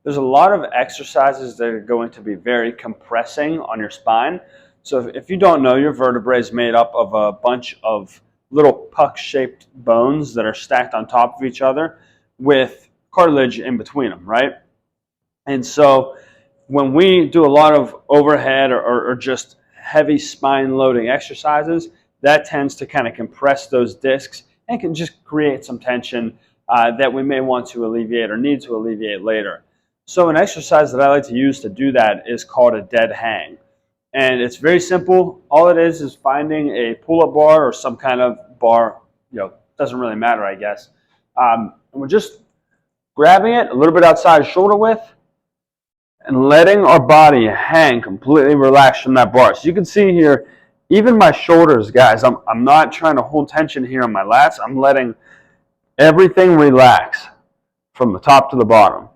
there's a lot of exercises that are going to be very compressing on your spine. So if you don't know, your vertebrae is made up of a bunch of little puck-shaped bones that are stacked on top of each other with cartilage in between them, right? And so when we do a lot of overhead or just heavy spine loading exercises, that tends to kind of compress those discs and can just create some tension that we may want to alleviate or need to alleviate later. So an exercise that I like to use to do that is called a dead hang. And it's very simple. All it is finding a pull-up bar or some kind of bar, doesn't really matter, I guess. And we're just grabbing it a little bit outside shoulder width and letting our body hang completely relaxed from that bar. So you can see here, even my shoulders, guys, I'm not trying to hold tension here on my lats. I'm letting everything relax from the top to the bottom.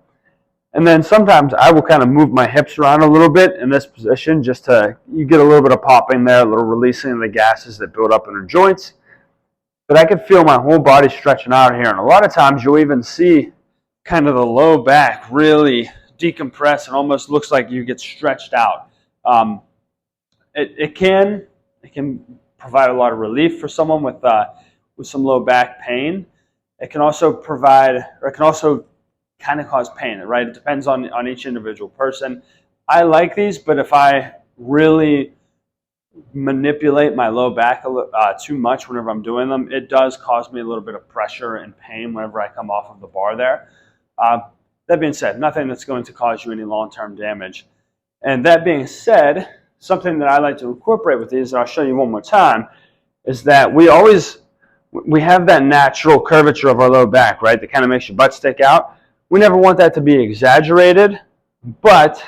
And then sometimes I will kind of move my hips around a little bit in this position just to, you get a little bit of popping there, a little releasing of the gases that build up in the joints. But I can feel my whole body stretching out here. And a lot of times you'll even see kind of the low back really decompress and almost looks like you get stretched out. It can provide a lot of relief for someone with some low back pain. It can also provide, or it can also kind of cause pain, right? It depends on each individual person. I like these, but if I really manipulate my low back too much whenever I'm doing them, it does cause me a little bit of pressure and pain whenever I come off of the bar there. That being said, nothing that's going to cause you any long-term damage. And that being said, something that I like to incorporate with these, and I'll show you one more time, is that we have that natural curvature of our low back, right? That kind of makes your butt stick out. We never want that to be exaggerated, but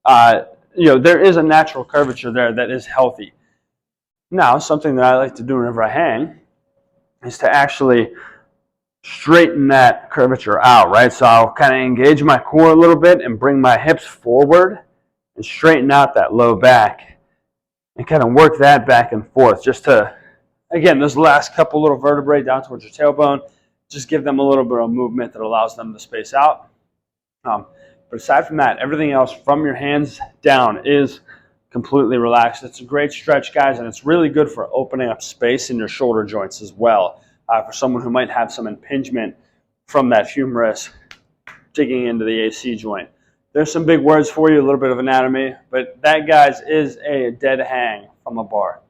there is a natural curvature there that is healthy. Now, something that I like to do whenever I hang is to actually straighten that curvature out, right? So I'll kind of engage my core a little bit and bring my hips forward and straighten out that low back and kind of work that back and forth just to, again, those last couple little vertebrae down towards your tailbone, just give them a little bit of movement that allows them to space out. But aside from that, everything else from your hands down is completely relaxed. It's a great stretch, guys, and it's really good for opening up space in your shoulder joints as well. For someone who might have some impingement from that humerus digging into the AC joint. There's some big words for you, a little bit of anatomy, but that, guys, is a dead hang from a bar.